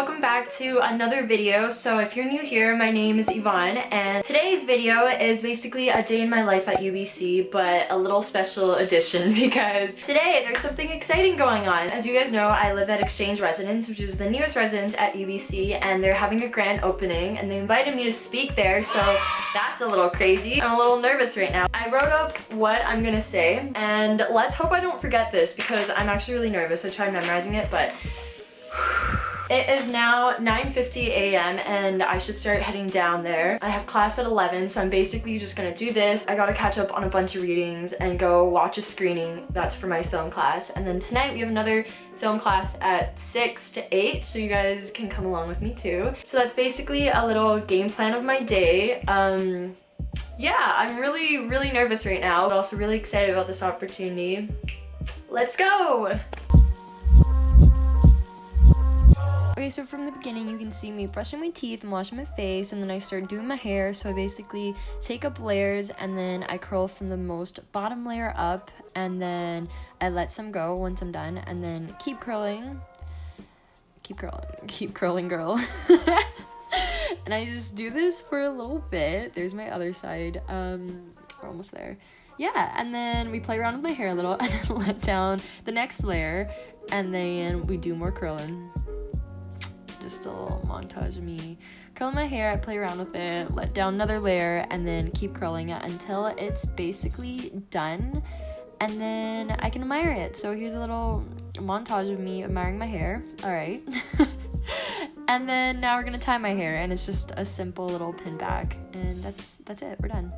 welcome back to another video. So if you're new here, my name is Yvonne, and today's video is basically a day in my life at UBC, but a little special edition because today there's something exciting going on. As you guys know, I live at Exchange Residence, which is the newest residence at UBC, and they're having a grand opening and they invited me to speak there, so that's a little crazy. I'm a little nervous right now. I wrote up what I'm gonna say, and let's hope I don't forget this because I'm actually really nervous. I tried memorizing it, but it is now 9:50 a.m. and I should start heading down there. I have class at 11, so I'm basically just gonna do this. I gotta catch up on a bunch of readings and go watch a screening. That's for my film class. And then tonight we have another film class at 6 to 8, so you guys can come along with me too. So that's basically a little game plan of my day. Yeah, I'm really nervous right now, but also really excited about this opportunity. Let's go! Okay, so from the beginning you can see me brushing my teeth and washing my face, and then I start doing my hair. So I basically take up layers and then I curl from the most bottom layer up, and then I let some go once I'm done, and then keep curling, girl. And I just do this for a little bit. There's my other side. We're almost there. Yeah, and then we play around with my hair a little and then let down the next layer, and then we do more curling. Just a little montage of me curling my hair. I play around with it, let down another layer, and then keep curling it until it's basically done, and then I can admire it. So here's a little montage of me admiring my hair. All right. And then now we're gonna tie my hair, and it's just a simple little pin back, and that's it. We're done.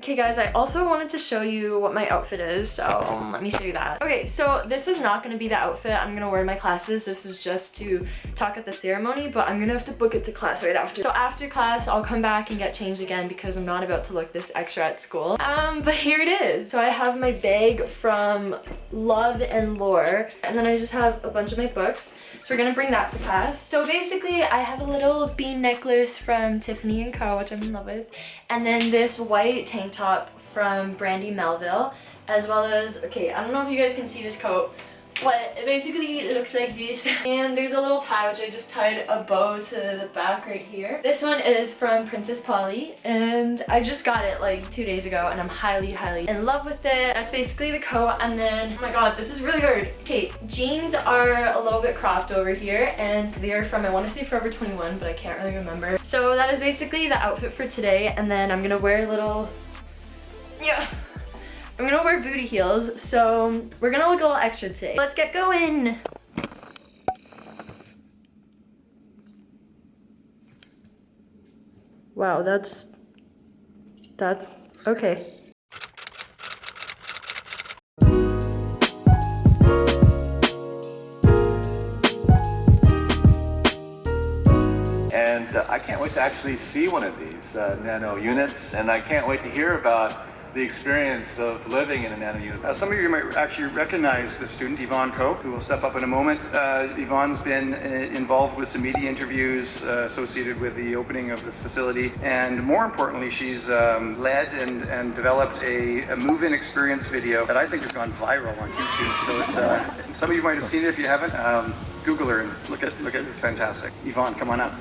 Okay guys, I also wanted to show you what my outfit is, so let me show you that. Okay, so this is not going to be the outfit I'm going to wear in my classes. This is just to talk at the ceremony, but I'm going to have to book it to class right after. So after class, I'll come back and get changed again because I'm not about to look this extra at school. But here it is. So I have my bag from Love and Lore, and then I just have a bunch of my books. So we're going to bring that to class. So basically, I have a little bean necklace from Tiffany & Co., which I'm in love with, and then this white tank top from Brandy Melville, as well as, okay, I don't know if you guys can see this coat, but it basically looks like this. And there's a little tie, which I just tied a bow to the back right here. This one is from Princess Polly, and I just got it like 2 days ago, and I'm highly in love with it. That's basically the coat. And then, oh my god, this is really hard. Okay, jeans are a little bit cropped over here, and they are from, I want to say Forever 21, but I can't really remember. So that is basically the outfit for today, and then I'm gonna wear a little, I'm gonna wear booty heels, so we're gonna look a little extra today. Let's get going! Wow, that's okay. And I can't wait to actually see one of these nano units, and I can't wait to hear about the experience of living in a nano unit. Some of you might actually recognize the student, Yvonne Ko, who will step up in a moment. Yvonne's been involved with some media interviews associated with the opening of this facility, and more importantly, she's led and developed a move-in experience video that I think has gone viral on YouTube. So it's some of you might have seen it. If you haven't, Google her and look at it. It's fantastic. Yvonne, come on up.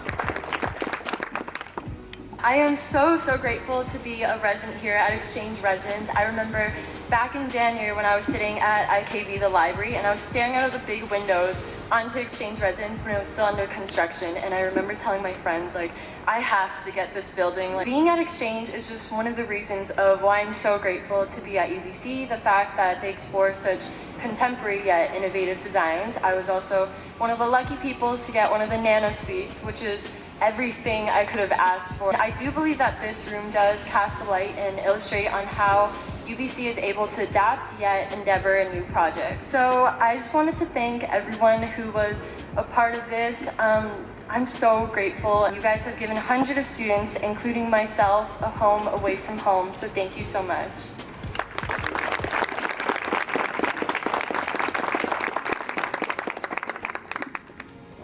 I am so grateful to be a resident here at Exchange Residence. I remember back in January when I was sitting at IKV, the library, and I was staring out of the big windows onto Exchange Residence when it was still under construction, and I remember telling my friends, like, I have to get this building. Like, being at Exchange is just one of the reasons of why I'm so grateful to be at UBC, the fact that they explore such contemporary yet innovative designs. I was also one of the lucky people to get one of the nano suites, which is everything I could have asked for. I do believe that this room does cast a light and illustrate on how UBC is able to adapt yet endeavor a new project. So I just wanted to thank everyone who was a part of this. I'm so grateful. You guys have given hundreds of students, including myself, a home away from home, so thank you so much.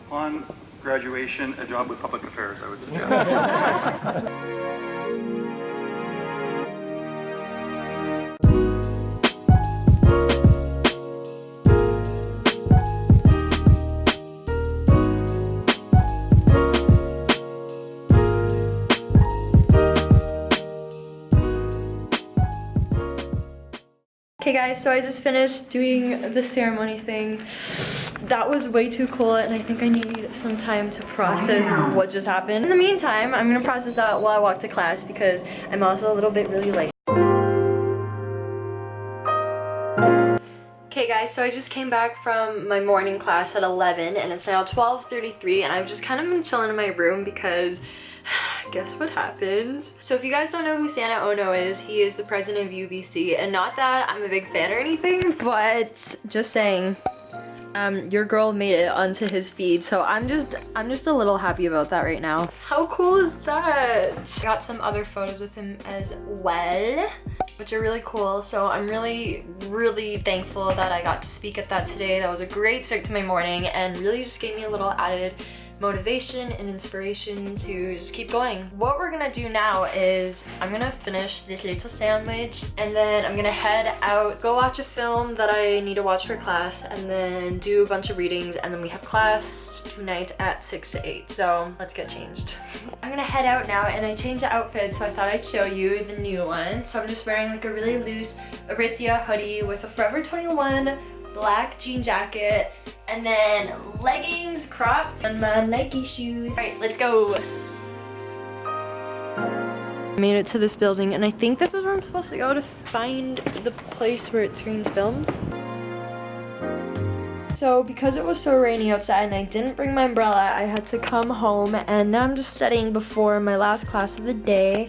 Upon graduation, a job with public affairs, I would suggest. Okay guys, so I just finished doing the ceremony thing. That was way too cool, and I think I need some time to process what just happened. In the meantime, I'm gonna process that while I walk to class because I'm also a little bit really late. Okay guys, so I just came back from my morning class at 11 and it's now 12:33 and I've just kind of been chilling in my room because guess what happened? So if you guys don't know who Santa Ono is, he is the president of UBC, and not that I'm a big fan or anything, but just saying, your girl made it onto his feed, so I'm just a little happy about that right now. How cool is that? I got some other photos with him as well, which are really cool, so I'm really thankful that I got to speak at that today. That was a great start to my morning and really just gave me a little added motivation and inspiration to just keep going. What we're gonna do now is I'm gonna finish this little sandwich and then I'm gonna head out, go watch a film that I need to watch for class, and then do a bunch of readings, and then we have class tonight at 6 to 8. So let's get changed. I'm gonna head out now, and I changed the outfit, so I thought I'd show you the new one. So I'm just wearing like a really loose Aritzia hoodie with a Forever 21 black jean jacket, and then leggings, cropped, and my Nike shoes. All right, let's go. I made it to this building, and I think this is where I'm supposed to go to find the place where it screens films. So because it was so rainy outside and I didn't bring my umbrella, I had to come home, and now I'm just studying before my last class of the day.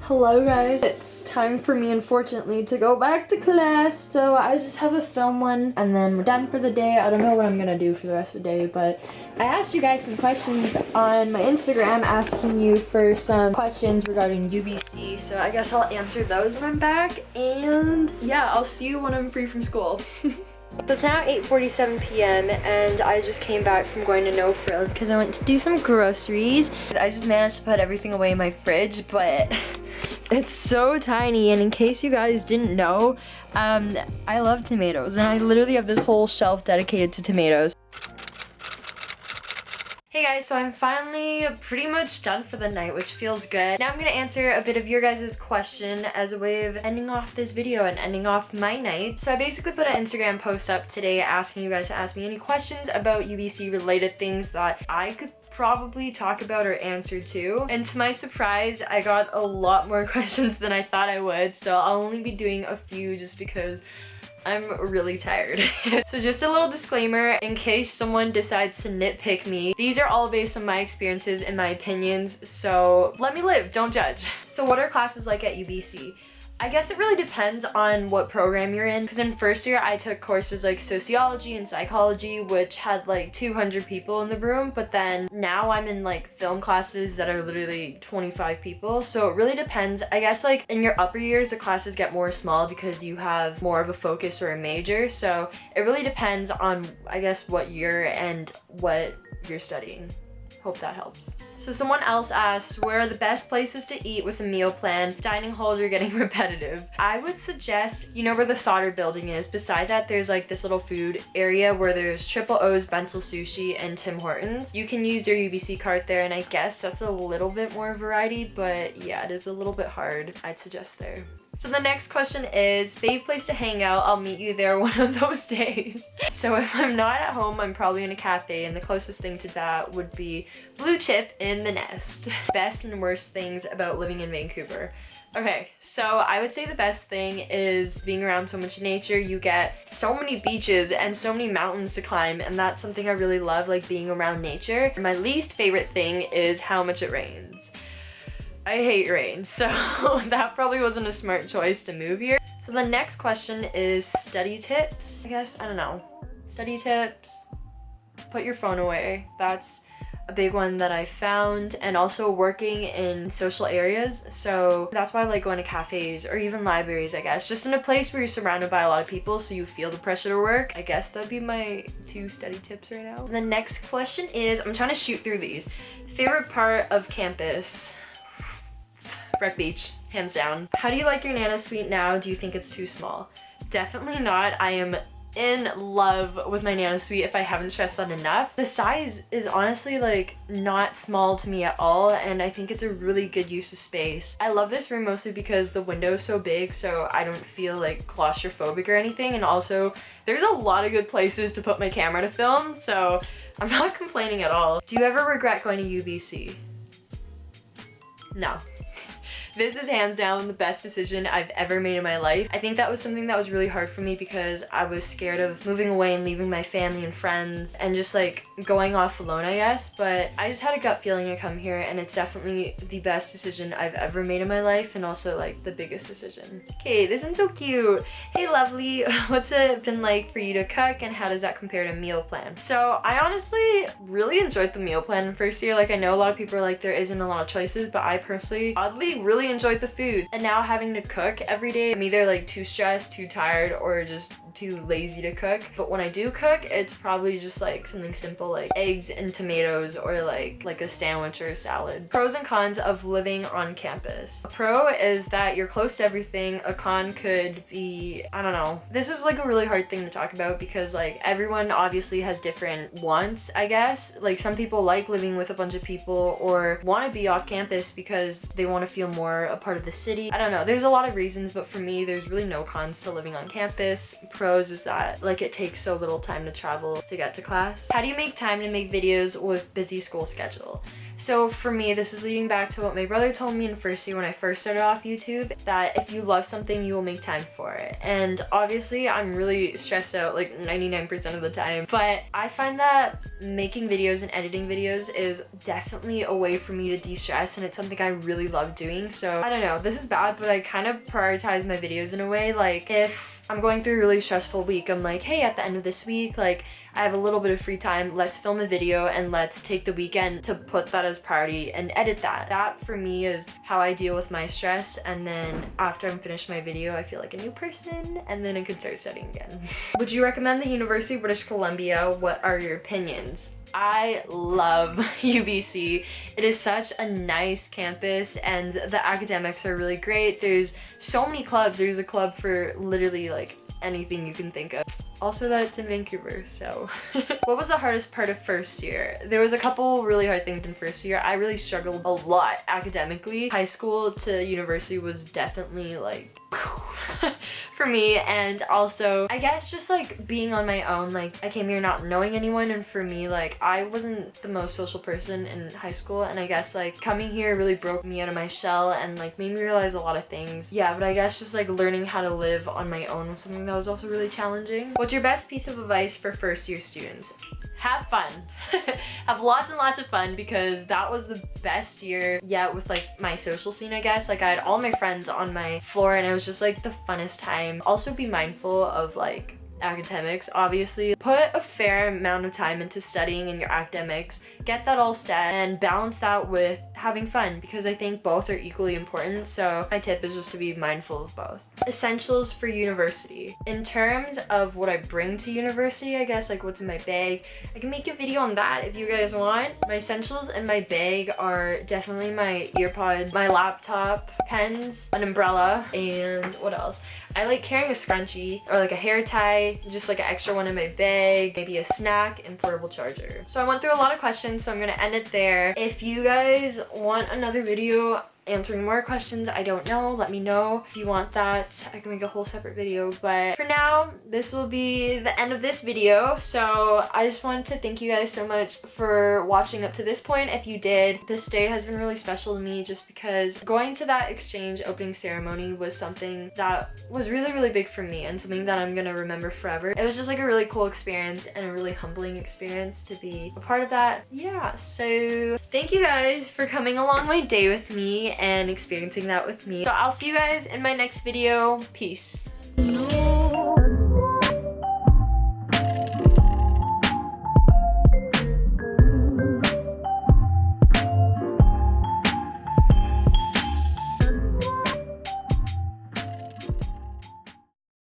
Hello guys, it's time for me, unfortunately, to go back to class. So I just have a film one and then we're done for the day. I don't know what I'm gonna do for the rest of the day, but I asked you guys some questions on my Instagram asking you for some questions regarding UBC, so I guess I'll answer those when I'm back, and yeah, I'll see you when I'm free from school. So it's now 8:47 p.m. and I just came back from going to No Frills because I went to do some groceries. I just managed to put everything away in my fridge, but it's so tiny, and in case you guys didn't know, I love tomatoes, and I literally have this whole shelf dedicated to tomatoes. Hey guys, so I'm finally pretty much done for the night, which feels good. Now I'm gonna answer a bit of your guys' question as a way of ending off this video and ending off my night. So I basically put an Instagram post up today asking you guys to ask me any questions about UBC related things that I could probably talk about or answer to. And to my surprise, I got a lot more questions than I thought I would, so I'll only be doing a few just because I'm really tired. So just a little disclaimer in case someone decides to nitpick me. These are all based on my experiences and my opinions, so let me live, don't judge. So what are classes like at UBC? I guess it really depends on what program you're in, because in first year I took courses like sociology and psychology, which had like 200 people in the room, but then now I'm in like film classes that are literally 25 people. So it really depends. I guess like in your upper years the classes get more small because you have more of a focus or a major, so it really depends on, I guess, what year and what you're studying. Hope that helps. So someone else asked, where are the best places to eat with a meal plan? Dining halls are getting repetitive. I would suggest, you know where the solder building is? Beside that, there's like this little food area where there's Triple O's, Bentall Sushi, and Tim Hortons. You can use your UBC cart there, and I guess that's a little bit more variety, but yeah, it is a little bit hard. I'd suggest there. So the next question is, fave place to hang out? I'll meet you there one of those days. So if I'm not at home, I'm probably in a cafe, and the closest thing to that would be Blue Chip in the Nest. Best and worst things about living in Vancouver. Okay, so I would say the best thing is being around so much nature. You get so many beaches and so many mountains to climb, and that's something I really love, like being around nature. My least favorite thing is how much it rains. I hate rain, so that probably wasn't a smart choice to move here. So the next question is study tips, I guess. I don't know. Study tips, put your phone away. That's a big one that I found, and also working in social areas. So that's why I like going to cafes or even libraries, I guess. Just in a place where you're surrounded by a lot of people so you feel the pressure to work. I guess that'd be my 2 study tips right now. The next question is, I'm trying to shoot through these. Favorite part of campus? Rec Beach, hands down. How do you like your Nano Suite now? Do you think it's too small? Definitely not. I am in love with my nano suite, if I haven't stressed that enough. The size is honestly like not small to me at all, and I think it's a really good use of space. I love this room mostly because the window is so big, so I don't feel like claustrophobic or anything, and also there's a lot of good places to put my camera to film, so I'm not complaining at all. Do you ever regret going to UBC? No. This is hands down the best decision I've ever made in my life. I think that was something that was really hard for me because I was scared of moving away and leaving my family and friends and just like going off alone, I guess. But I just had a gut feeling to come here, and it's definitely the best decision I've ever made in my life, and also like the biggest decision. Okay, this one's so cute. Hey lovely, what's it been like for you to cook, and how does that compare to meal plan? So I honestly really enjoyed the meal plan in first year. Like I know a lot of people are like there isn't a lot of choices, but I personally oddly really enjoyed the food. And now having to cook every day, I'm either like too stressed, too tired, or just too lazy to cook. But when I do cook, it's probably just like something simple like eggs and tomatoes, or like a sandwich or a salad. Pros and cons of living on campus. A pro is that you're close to everything. A con could be, I don't know. This is like a really hard thing to talk about because like everyone obviously has different wants, I guess. Like some people like living with a bunch of people or want to be off campus because they want to feel more a part of the city. I don't know. There's a lot of reasons, but for me, there's really no cons to living on campus. Pros is that like it takes so little time to travel to get to class. How do you make time to make videos with busy school schedule? So for me, this is leading back to what my brother told me in first year when I first started off YouTube, that if you love something, you will make time for it. And obviously I'm really stressed out like 99% of the time, but I find that making videos and editing videos is definitely a way for me to de-stress, and it's something I really love doing. So I don't know, this is bad, but I kind of prioritize my videos in a way. Like if I'm going through a really stressful week, I'm like, hey, at the end of this week, like I have a little bit of free time, let's film a video and let's take the weekend to put that as priority and edit that. That for me is how I deal with my stress, and then after I'm finished my video, I feel like a new person, and then I can start studying again. Would you recommend the University of British Columbia? What are your opinions? I love UBC. It is such a nice campus, and the academics are really great. There's so many clubs. There's a club for literally like anything you can think of. Also that it's in Vancouver, so. What was the hardest part of first year? There was a couple really hard things in first year. I really struggled a lot academically. High school to university was definitely like for me, and also I guess just like being on my own. Like I came here not knowing anyone, and for me like I wasn't the most social person in high school, and I guess like coming here really broke me out of my shell and like made me realize a lot of things. Yeah, but I guess just like learning how to live on my own was something that was also really challenging. What's your best piece of advice for first year students? Have fun. Have lots and lots of fun, because that was the best year yet with like my social scene, I guess. Like I had all my friends on my floor, and it was just like the funnest time. Also be mindful of like academics, obviously. Put a fair amount of time into studying in your academics, get that all set, and balance that with having fun, because I think both are equally important. So my tip is just to be mindful of both. Essentials for university. In terms of what I bring to university, I guess like what's in my bag, I can make a video on that if you guys want. My essentials in my bag are definitely my earpod, my laptop, pens, an umbrella, and what else? I like carrying a scrunchie or like a hair tie, just like an extra one in my bag, maybe a snack, and portable charger. So I went through a lot of questions, so I'm gonna end it there. If you guys want another video answering more questions, I don't know, let me know. If you want that, I can make a whole separate video, but for now, this will be the end of this video. So I just wanted to thank you guys so much for watching up to this point. If you did, this day has been really special to me, just because going to that exchange opening ceremony was something that was really, really big for me, and something that I'm gonna remember forever. It was just like a really cool experience and a really humbling experience to be a part of that. Yeah, so thank you guys for coming along my day with me and experiencing that with me. So I'll see you guys in my next video. Peace.